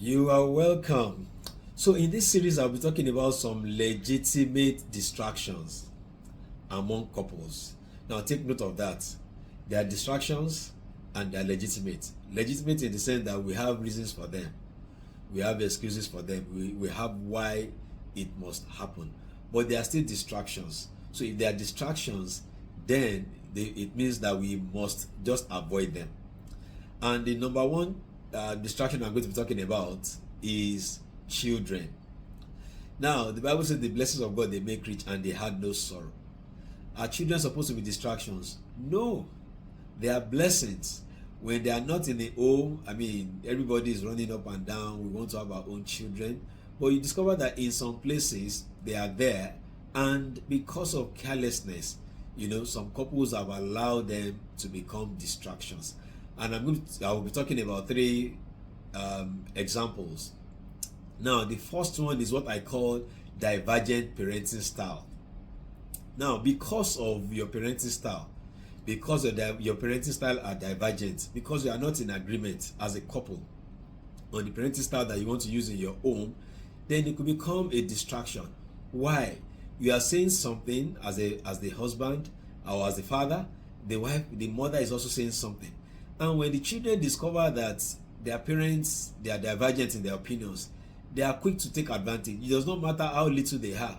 You are welcome. So, in this series, I'll be talking about some legitimate distractions among couples. Now, take note of that. There are distractions and they are legitimate. Legitimate in the sense that we have reasons for them, we have excuses for them, we have why it must happen. But they are still distractions. So, if they are distractions, then it means that we must just avoid them. And the number one distraction I'm going to be talking about is children. Now, the Bible says the blessings of God they make rich and they had no sorrow. Are children supposed to be distractions? No, they are blessings. When they are not in the home, everybody is running up and down. We want to have our own children. But you discover that in some places they are there, and because of carelessness, some couples have allowed them to become distractions. And I will be talking about three examples. Now, the first one is what I call divergent parenting style. Now, because of your parenting style, because your parenting style are divergent, because you are not in agreement as a couple on the parenting style that you want to use in your home, then it could become a distraction. Why? You are saying something as the husband or as the father, the wife, the mother is also saying something. And when the children discover that their parents, they are divergent in their opinions, they are quick to take advantage. It does not matter how little they are.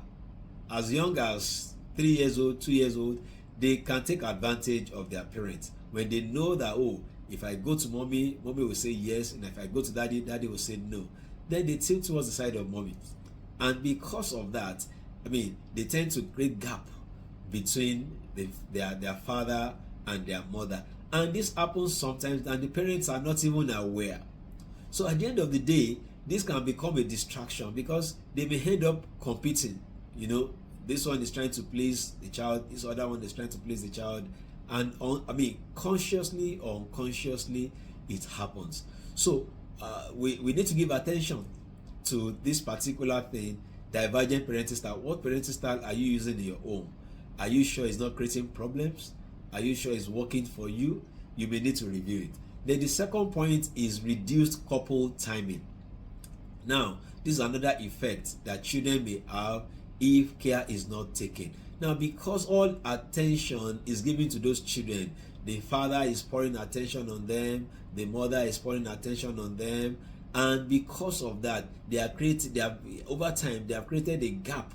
As young as 3 years old, 2 years old, they can take advantage of their parents. When they know that, if I go to mommy, mommy will say yes, and if I go to daddy, daddy will say no. Then they tilt towards the side of mommy. And because of that, they tend to create gap between their father and their mother. And this happens sometimes and the parents are not even aware. So at the end of the day, this can become a distraction because they may end up competing. This one is trying to please the child, this other one is trying to please the child. And consciously or unconsciously, it happens. So we need to give attention to this particular thing, divergent parenting style. What parenting style are you using in your home? Are you sure it's not creating problems? Are you sure it's working for you? You may need to review it. Then the second point is reduced couple timing. Now, this is another effect that children may have if care is not taken. Now, because all attention is given to those children, the father is pouring attention on them, the mother is pouring attention on them, and because of that, over time they have created a gap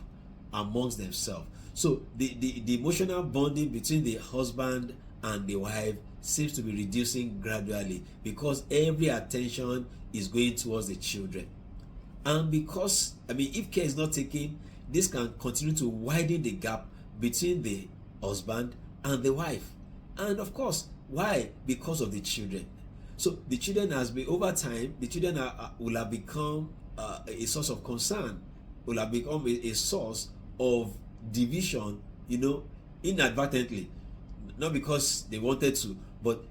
amongst themselves. So the emotional bonding between the husband and the wife seems to be reducing gradually because every attention is going towards the children. And because, if care is not taken, this can continue to widen the gap between the husband and the wife. And of course, why? Because of the children. So the children over time, the children will have become a source of concern, will have become a source of division, inadvertently, not because they wanted to, but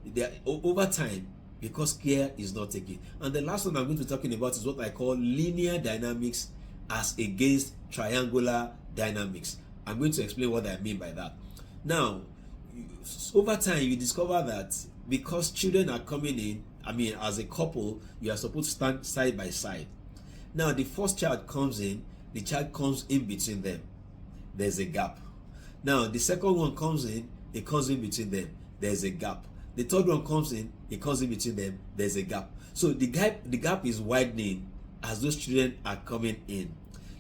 over time, because care is not taken. And the last one I'm going to be talking about is what I call linear dynamics as against triangular dynamics. I'm going to explain what I mean by that. Now, over time, you discover that because children are coming in, as a couple, you are supposed to stand side by side. Now, the first child comes in, the child comes in between them. There's a gap. Now, the second one comes in, it comes in between them. There's a gap. The third one comes in, it comes in between them. There's a gap. So the gap is widening as those children are coming in.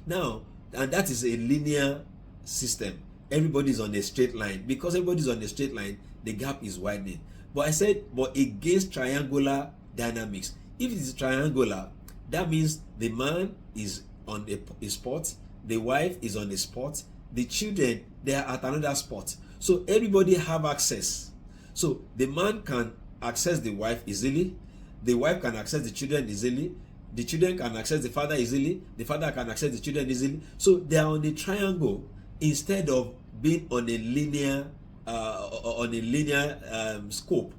Now, and that is a linear system. Everybody's on a straight line. Because everybody's on a straight line, the gap is widening. But I said, but against triangular dynamics. If it is triangular, that means the man is on a spot, the wife is on a spot, the children, they are at another spot. So everybody have access. So the man can access the wife easily, the wife can access the children easily, the children can access the father easily, the father can access the children easily. So they are on a triangle instead of being on a linear scope.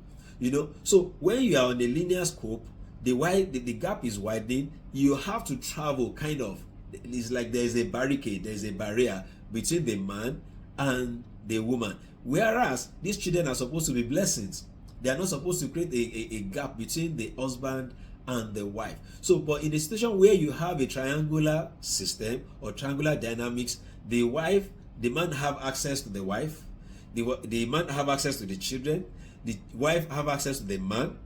So when you are on a linear scope, the gap is widening. You have to travel kind of. It's like there is a barricade, there is a barrier between the man and the woman. Whereas these children are supposed to be blessings. They are not supposed to create a gap between the husband and the wife. So, but in a situation where you have a triangular system or triangular dynamics, the man have access to the wife, the man have access to the children, the wife have access to the man,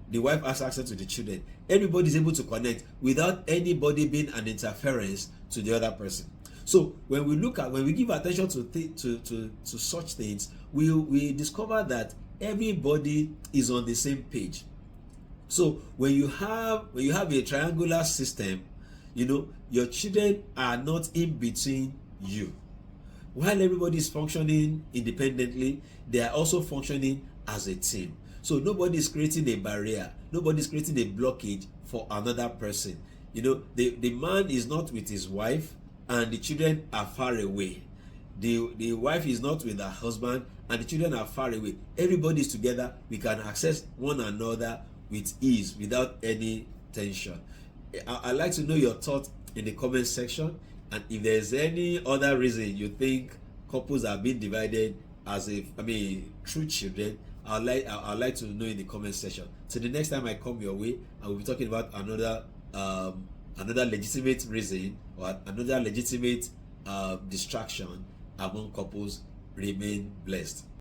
the wife has access to the children. Everybody is able to connect without anybody being an interference to the other person. So when we give attention to such things, we discover that everybody is on the same page. So when you have a triangular system, your children are not in between you. While everybody is functioning independently, they are also functioning as a team. So nobody is creating a barrier, nobody is creating a blockage for another person. The man is not with his wife and the children are far away. The wife is not with her husband and the children are far away. Everybody is together. We can access one another with ease without any tension. I'd like to know your thoughts in the comment section, and if there's any other reason you think couples are being divided through children, I'd like to know in the comment section. So the next time I come your way, I will be talking about another legitimate reason or another legitimate distraction among couples. Remain blessed.